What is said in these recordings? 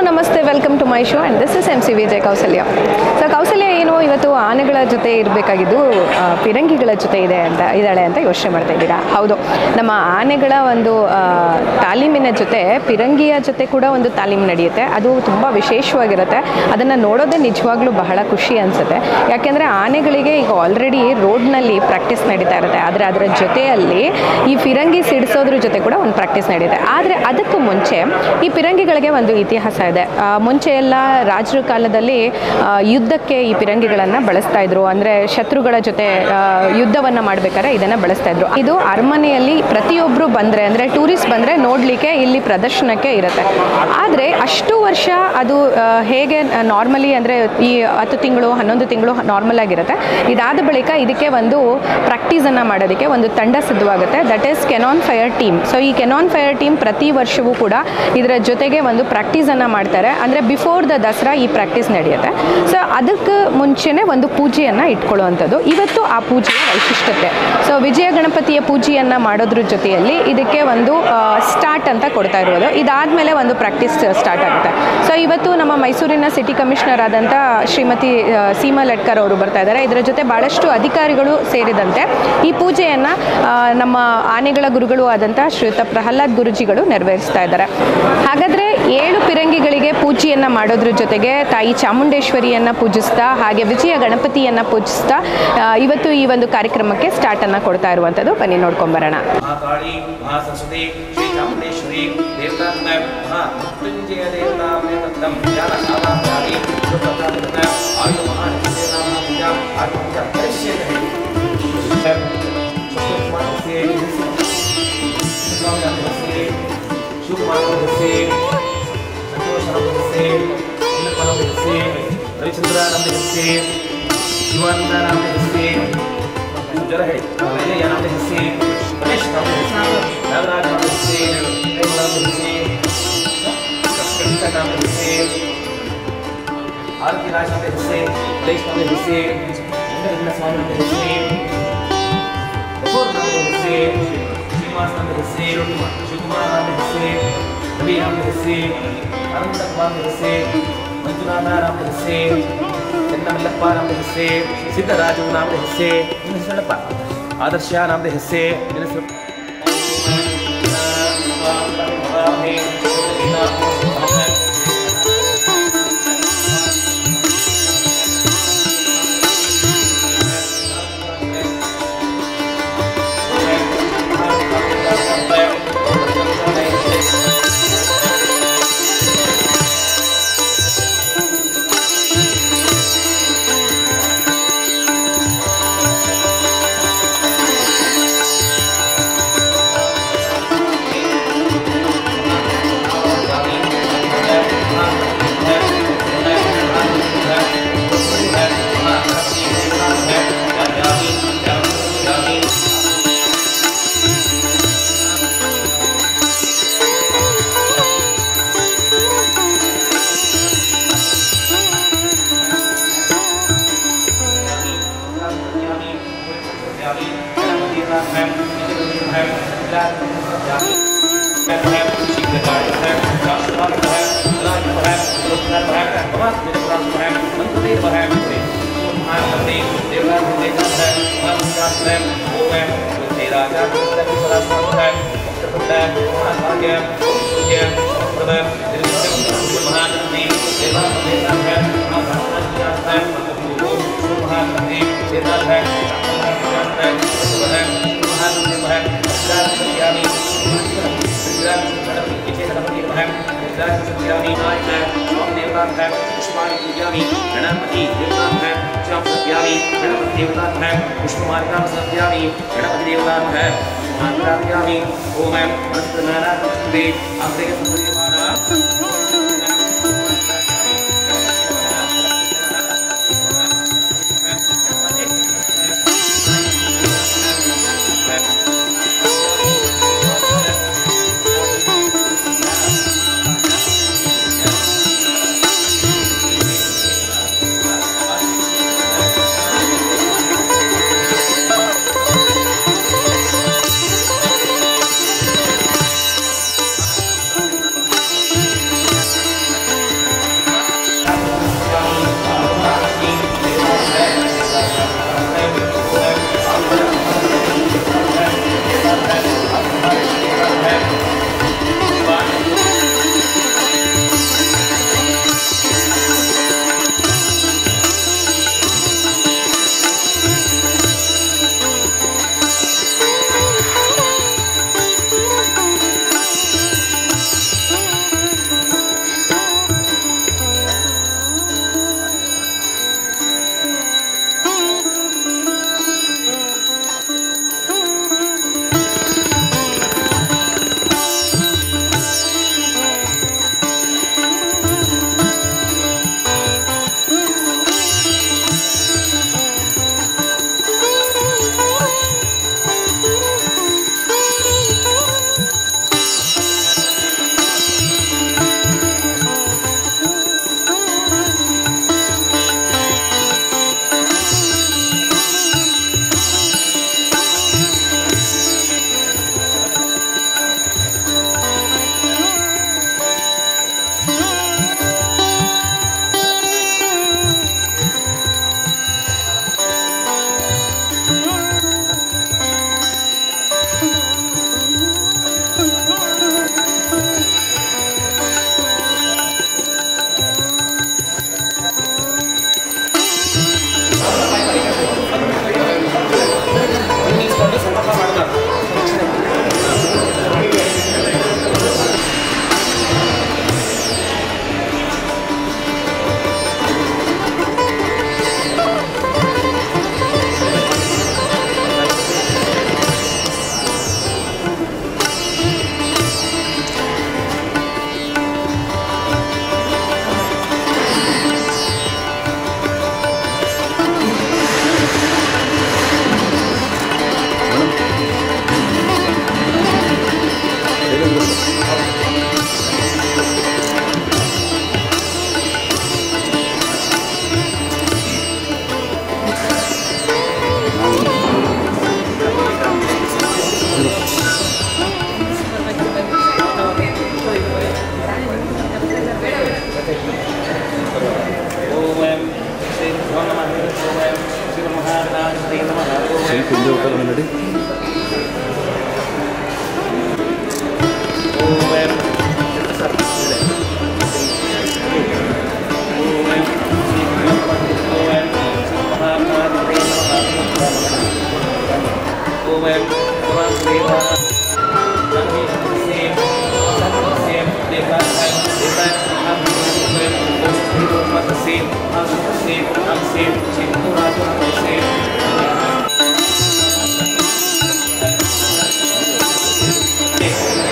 ನಮಸ್ತೆ, welcome to my show and this is MC Vijay Kausalya. So Kausalya ಏನು ಇವತ್ತು ಆನೆಗಳ ಜೊತೆ ಇರಬೇಕಾಗಿದ್ದು ಪಿರಂಗಿಗಳ ಜೊತೆ ಇದ್ದಾಳೆ ಅಂತ ಯೋಚನೆ ಮಾಡ್ತಾ ಇದ್ದೀರಾ? ಹೌದು, ನಮ್ಮ ಆನೆಗಳ ಒಂದು ತಾಲೀಮಿನ ಜೊತೆ ಪಿರಂಗಿಯ ಜೊತೆ ಕೂಡ ಒಂದು ತಾಲೀಮು ನಡೆಯುತ್ತೆ. ಅದು ತುಂಬ ವಿಶೇಷವಾಗಿರುತ್ತೆ. ಅದನ್ನು ನೋಡೋದೇ ನಿಜವಾಗ್ಲೂ ಬಹಳ ಖುಷಿ ಅನಿಸುತ್ತೆ. ಯಾಕೆಂದರೆ ಆನೆಗಳಿಗೆ ಈಗ ಆಲ್ರೆಡಿ ರೋಡ್ನಲ್ಲಿ ಪ್ರಾಕ್ಟೀಸ್ ನಡೀತಾ ಇರುತ್ತೆ, ಆದರೆ ಅದರ ಜೊತೆಯಲ್ಲಿ ಈ ಪಿರಂಗಿ ಸಿಡಿಸೋದ್ರ ಜೊತೆ ಕೂಡ ಒಂದು ಪ್ರಾಕ್ಟೀಸ್ ನಡೆಯುತ್ತೆ. ಆದರೆ ಅದಕ್ಕೂ ಮುಂಚೆ ಈ ಪಿರಂಗಿಗಳಿಗೆ ಒಂದು ಇತಿಹಾಸ ಇದೆ. ಮುಂಚೆ ಎಲ್ಲ ರಾಜರ ಕಾಲದಲ್ಲಿ ಯುದ್ಧಕ್ಕೆ ಈ ಪಿರಂಗಿಗಳನ್ನು ಬಳಸ್ತಾ ಇದ್ರು. ಅಂದರೆ ಶತ್ರುಗಳ ಜೊತೆ ಯುದ್ಧವನ್ನು ಮಾಡಬೇಕಾದ್ರೆ ಇದನ್ನು ಬಳಸ್ತಾ ಇದ್ರು. ಇದು ಅರಮನೆಯಲ್ಲಿ ಪ್ರತಿಯೊಬ್ಬರು ಬಂದರೆ, ಅಂದರೆ ಟೂರಿಸ್ಟ್ ಬಂದರೆ ನೋಡಲಿಕ್ಕೆ ಇಲ್ಲಿ ಪ್ರದರ್ಶನಕ್ಕೆ ಇರುತ್ತೆ. ಆದರೆ ಅಷ್ಟು ವರ್ಷ ಅದು ಹೇಗೆ ನಾರ್ಮಲಿ ಅಂದರೆ ಈ 10 ತಿಂಗಳು 11 ತಿಂಗಳು ನಾರ್ಮಲ್ ಆಗಿರುತ್ತೆ. ಇದಾದ ಬಳಿಕ ಇದಕ್ಕೆ ಒಂದು ಪ್ರಾಕ್ಟೀಸನ್ನು ಮಾಡೋದಕ್ಕೆ ಒಂದು ತಂಡ ಸಿದ್ಧವಾಗುತ್ತೆ. That is cannon fire team. So ಈ ಕೆನಾನ್ ಫೈರ್ ಟೀಮ್ ಪ್ರತಿ ವರ್ಷವೂ ಕೂಡ ಇದರ ಜೊತೆಗೆ ಒಂದು ಪ್ರಾಕ್ಟೀಸನ್ನು ಮಾಡ್ತಾರೆ. ಅಂದರೆ ಬಿಫೋರ್ ದ ದಸರಾ ಈ ಪ್ರಾಕ್ಟೀಸ್ ನಡೆಯುತ್ತೆ. ಸೊ ಅದಕ್ಕೆ ಮುಂಚೆನೇ ಒಂದು ಪೂಜೆಯನ್ನು ಇಟ್ಕೊಳ್ಳುವಂಥದ್ದು. ಇವತ್ತು ಆ ಪೂಜೆಯ ವೈಶಿಷ್ಟ್ಯತೆ. ಸೊ ವಿಜಯ ಗಣಪತಿಯ ಪೂಜೆಯನ್ನು ಮಾಡೋದ್ರ ಜೊತೆಯಲ್ಲಿ ಇದಕ್ಕೆ ಒಂದು ಸ್ಟಾರ್ಟ್ ಅಂತ ಕೊಡ್ತಾ ಇರೋದು. ಇದಾದಮೇಲೆ ಒಂದು ಪ್ರಾಕ್ಟೀಸ್ ಸ್ಟಾರ್ಟ್ ಆಗುತ್ತೆ. ಸೊ ಇವತ್ತು ನಮ್ಮ ಮೈಸೂರಿನ ಸಿಟಿ ಕಮಿಷನರ್ ಆದಂಥ ಶ್ರೀಮತಿ ಸೀಮಾ ಲಟ್ಕರ್ ಅವರು ಬರ್ತಾ ಇದ್ದಾರೆ. ಇದರ ಜೊತೆ ಭಾಳಷ್ಟು ಅಧಿಕಾರಿಗಳು ಸೇರಿದಂತೆ ಈ ಪೂಜೆಯನ್ನು ನಮ್ಮ ಆನೆಗಳ ಗುರುಗಳು ಆದಂಥ ಶ್ರೀಯುತ ಪ್ರಹ್ಲಾದ್ ಗುರುಜಿಗಳು ನೆರವೇರಿಸ್ತಾ ಇದ್ದಾರೆ. ಹಾಗಾದರೆ 7 ಪಿರಂಗಿಗಳಿಗೆ ಪೂಜೆಯನ್ನು ಮಾಡೋದ್ರ ಜೊತೆಗೆ ತಾಯಿ ಚಾಮುಂಡೇಶ್ವರಿಯನ್ನು ಪೂಜಿಸ್ತಾ ಹಾಗೆ ವಿಜಯ ಗಣಪತಿಯನ್ನು ಪೂಜಿಸ್ತಾ ಇವತ್ತು ಈ ಒಂದು ಕಾರ್ಯಕ್ರಮಕ್ಕೆ ಸ್ಟಾರ್ಟನ್ನು ಕೊಡ್ತಾ ಇರುವಂಥದ್ದು. ಬನ್ನಿ ನೋಡ್ಕೊಂಬರೋಣ. रविचंद्र नाम से शिवानंद नाम से जरा है या नाम से गणेश नाम से नागराज नाम से प्रेम नाम से कविता नाम से आरती राज नाम से देश नाम से इंद्रजीत स्वामी नाम से कपूर नाम से श्रीनिवास नाम से शिवकुमार नाम से रवि नाम से आनंद कुमार नाम से मंजुनाथ नाम से चन्नमल्लप्प नाम से सिद्धराजु नाम से इनसलप्प आदर्श नाम से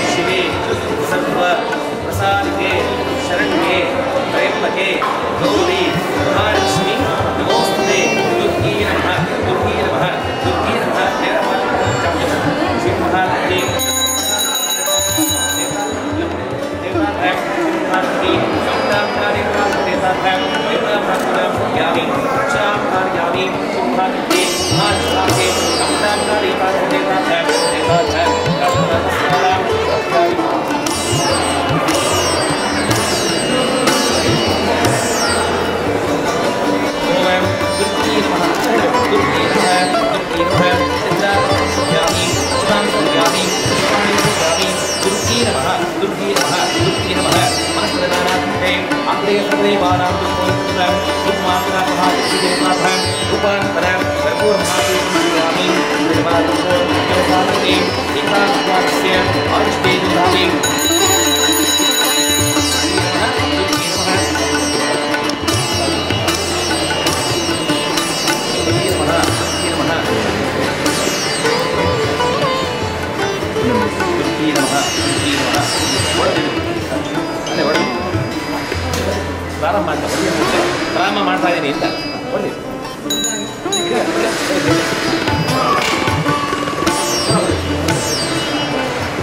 शिवे सर्व प्रसादिके शरण्ये त्र्यंबके गौरी महालक्ष्मी नमोस्तुते दुर्गे नमः दुर्गे नमः दुर्गे नमः श्री महालक्ष्मी ಪ್ರಾರಂಭ ಮಾಡ್ತಾ ಇದ್ದೀನಿ ಅಂತ ಒಳ್ಳೆ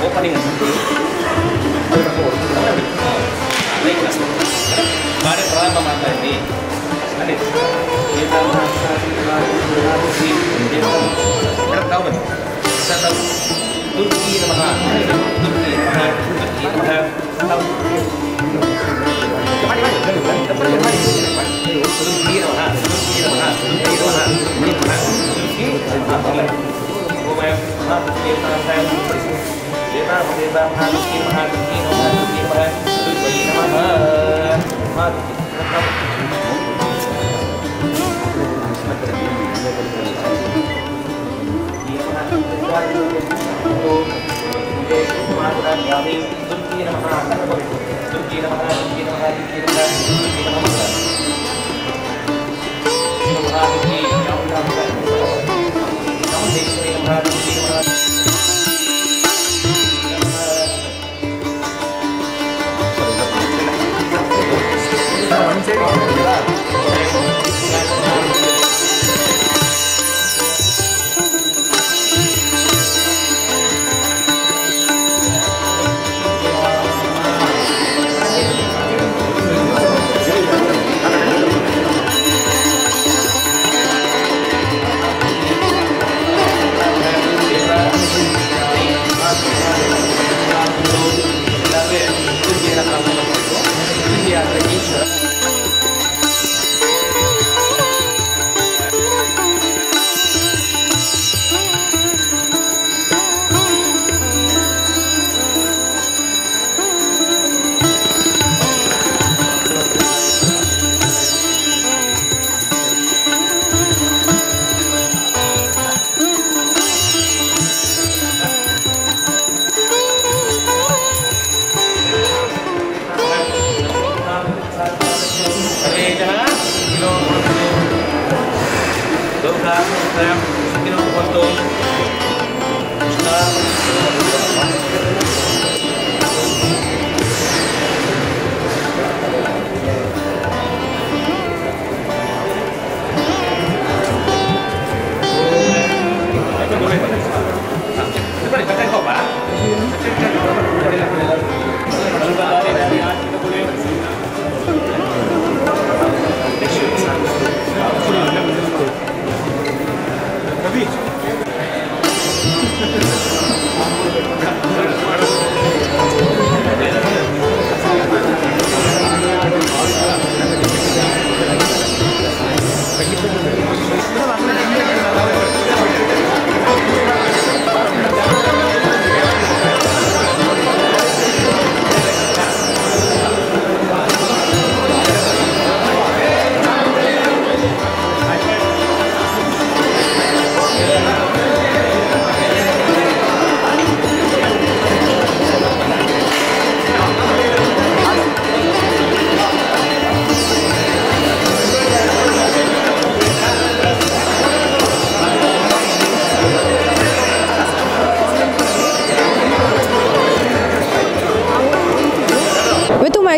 ಓಪನಿಂಗ್ ಕಾರ್ಯ ಪ್ರಾರಂಭ ಮಾಡ್ತಾ ಇದ್ದೀನಿ ಅದೇ ದುರ್ಗಿ ನಮಃ ದುರ್ಗಿ ನಮಃ ದುರ್ಗಿ ನಮಃ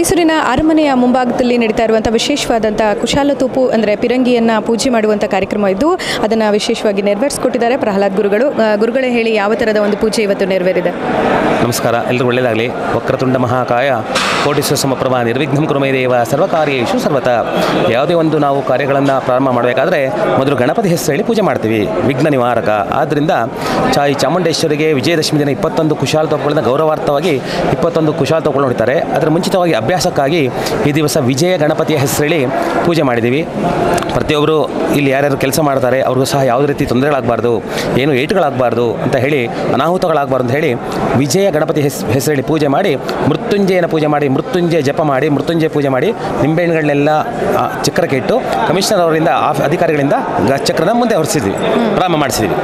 ಮೈಸೂರಿನ ಅರಮನೆಯ ಮುಂಭಾಗದಲ್ಲಿ ನಡೀತಾ ಇರುವಂಥ ವಿಶೇಷವಾದಂಥ ಕುಶಾಲತೋಪು ಅಂದರೆ ಪಿರಂಗಿಯನ್ನು ಪೂಜೆ ಮಾಡುವಂಥ ಕಾರ್ಯಕ್ರಮ ಇದ್ದು ಅದನ್ನು ವಿಶೇಷವಾಗಿ ನೆರವೇರಿಸಿಕೊಟ್ಟಿದ್ದಾರೆ ಪ್ರಹ್ಲಾದ್ ಗುರುಗಳು. ಗುರುಗಳೇ ಹೇಳಿ, ಯಾವ ಥರದ ಒಂದು ಪೂಜೆ ಇವತ್ತು ನೆರವೇರಿದೆ? ನಮಸ್ಕಾರ, ಎಲ್ಲರಿಗೂ ಒಳ್ಳೆಯದಾಗಲಿ. ವಕ್ರತುಂಡ ಮಹಾಕಾಯ ಕೋಟಿಸು ಸಮಪ್ರಭಾ ನಿರ್ವಿಘ್ನಂ ಕುರುಮೇ ದೇವ ಸರ್ವಕಾರ್ಯೇಷು ಸರ್ವತ. ಯಾವುದೇ ಒಂದು ನಾವು ಕಾರ್ಯಗಳನ್ನು ಪ್ರಾರಂಭ ಮಾಡಬೇಕಾದ್ರೆ ಮೊದಲು ಗಣಪತಿ ಹೆಸರು ಹೇಳಿ ಪೂಜೆ ಮಾಡ್ತೀವಿ, ವಿಘ್ನ ನಿವಾರಕ. ಆದ್ದರಿಂದ ಚಾಮುಂಡೇಶ್ವರಿಗೆ ವಿಜಯದಶಮಿ ದಿನ 21 ಕುಶಾಲತೋಪುಗಳನ್ನು ಗೌರವಾರ್ಥವಾಗಿ 21 ಕುಶಾಲತೋಪುಗಳನ್ನು ಹೊಡಿತಾರೆ. ಅದರ ಮುಂಚಿತವಾಗಿ ಅಭ್ಯಾಸಕ್ಕಾಗಿ ಈ ದಿವಸ ವಿಜಯ ಗಣಪತಿಯ ಹೆಸರು ಹೇಳಿ ಪೂಜೆ ಮಾಡಿದ್ದೀವಿ. ಪ್ರತಿಯೊಬ್ಬರು ಇಲ್ಲಿ ಯಾರ್ಯಾರು ಕೆಲಸ ಮಾಡ್ತಾರೆ ಅವ್ರಿಗೂ ಸಹ ಯಾವುದೇ ರೀತಿ ತೊಂದರೆಗಳಾಗಬಾರ್ದು, ಏನು ಏಟುಗಳಾಗಬಾರ್ದು ಅಂತ ಹೇಳಿ, ಅನಾಹುತಗಳಾಗಬಾರ್ದು ಅಂತ ಹೇಳಿ ವಿಜಯ ಗಣಪತಿ ಹೆಸರು ಹೇಳಿ ಪೂಜೆ ಮಾಡಿ, ಮೃತ್ಯುಂಜಯನ ಪೂಜೆ ಮಾಡಿ, ಮೃತ್ಯುಂಜಯ ಜಪ ಮಾಡಿ, ಮೃತ್ಯುಂಜಯ ಪೂಜೆ ಮಾಡಿ, ನಿಂಬೆಹಣ್ಣುಗಳನ್ನೆಲ್ಲ ಚಕ್ರಕ್ಕೆ ಇಟ್ಟು ಕಮಿಷನರ್ ಅವರಿಂದ ಅಧಿಕಾರಿಗಳಿಂದ ಚಕ್ರನ ಮುಂದೆ ಹೊರಿಸಿದ್ವಿ, ಪ್ರಾರಂಭ ಮಾಡಿಸಿದ್ವಿ.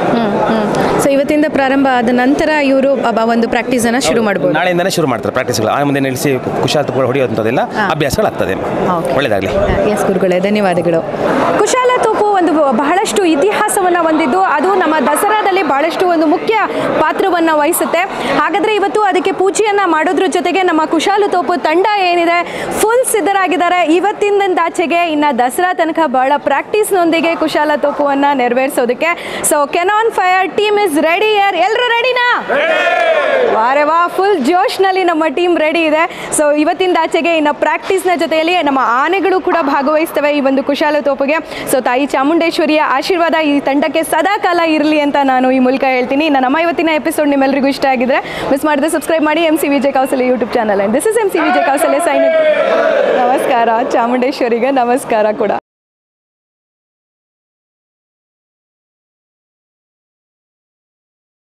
ಸೊ ಇವತ್ತಿಂದ ಪ್ರಾರಂಭ ಆದ ನಂತರ ಇವರು ಒಂದು ಪ್ರಾಕ್ಟೀಸನ್ನು ಶುರು ಮಾಡ್ಬೋದು. ನಾಳೆಯಿಂದನೇ ಶುರು ಮಾಡ್ತಾರೆ ಪ್ರಾಕ್ಟೀಸ್ಗಳು. ಆ ಮುಂದೆ ನಿಲ್ಲಿಸಿ ಕುಶಾಲತೋಪು ಹೊಡೆಯುವಂಥದ್ದೆಲ್ಲ ಅಭ್ಯಾಸಗಳಾಗ್ತದೆ. ಒಳ್ಳೆಯದಾಗಲಿ. ಎಸ್ ಗುರುಗಳೇ, ಧನ್ಯವಾದಗಳು. ಕುಶಾಲತೋಪು ಒಂದು ಬಹಳಷ್ಟು ಇತಿಹಾಸವನ್ನು ಹೊಂದಿದ್ದು ಅದು ನಮ್ಮ ದಸರಾದಲ್ಲಿ ಬಹಳಷ್ಟು ಒಂದು ಮುಖ್ಯ ಪಾತ್ರವನ್ನು ವಹಿಸುತ್ತೆ. ಹಾಗಾದರೆ ಇವತ್ತು ಅದಕ್ಕೆ ಪೂಜೆಯನ್ನು ಮಾಡೋದ್ರ ಜೊತೆಗೆ ನಮ್ಮ ಕುಶಾಲತೋಪು ತಂಡ ಏನಿದೆ ಫುಲ್ ಸಿದ್ಧರಾಗಿದ್ದಾರೆ. ಇವತ್ತಿಂದಾಚೆಗೆ ಇನ್ನು ದಸರಾ ತನಕ ಬಹಳ ಪ್ರಾಕ್ಟೀಸ್ನೊಂದಿಗೆ ಕುಶಾಲತೋಪುವನ್ನು ನೆರವೇರಿಸೋದಕ್ಕೆ. So cannon fire team is ready ಯಾರ್? ಎಲ್ಲರೂ ರೆಡಿನಾ? ವಾರೆ ವಾ, ಫುಲ್ ಜೋಶ್ನಲ್ಲಿ ನಮ್ಮ ಟೀಮ್ ರೆಡಿ ಇದೆ. ಸೊ ಇವತ್ತಿಂದಾಚೆಗೆ ಇನ್ನು ಪ್ರಾಕ್ಟೀಸ್ನ ಜೊತೆಯಲ್ಲಿ ನಮ್ಮ ಆನೆಗಳು ಕೂಡ ಭಾಗವಹಿಸ್ತವೆ ಈ ಒಂದು ಕುಶಾಲತೋಪುಗೆ. ಸೊ ತಾಯಿ ಚಾಮುಂಡೇಶ್ವರಿಯ ಆಶೀರ್ವಾದ ಈ ತಂಡಕ್ಕೆ ಸದಾ ಕಾಲ ಇರಲಿ ಅಂತ ನಾನು ಈ ಮೂಲಕ ಹೇಳ್ತೀನಿ. ನಮ್ಮ ಇವತ್ತಿನ ಎಪಿಸೋಡ್ ನಿಮ್ಮೆಲ್ಲರಿಗೂ ಇಷ್ಟ ಆಗಿದ್ರೆ ಮಿಸ್ ಮಾಡಿದ್ರೆ ಸಬ್ಸ್ಕ್ರೈಬ್ ಮಾಡಿ MC Vijay Kausalya YouTube channel. And this is MC Vijay Kausalya sign. ನಮಸ್ಕಾರ. ಚಾಮುಂಡೇಶ್ವರಿಗೆ ನಮಸ್ಕಾರ ಕೂಡ.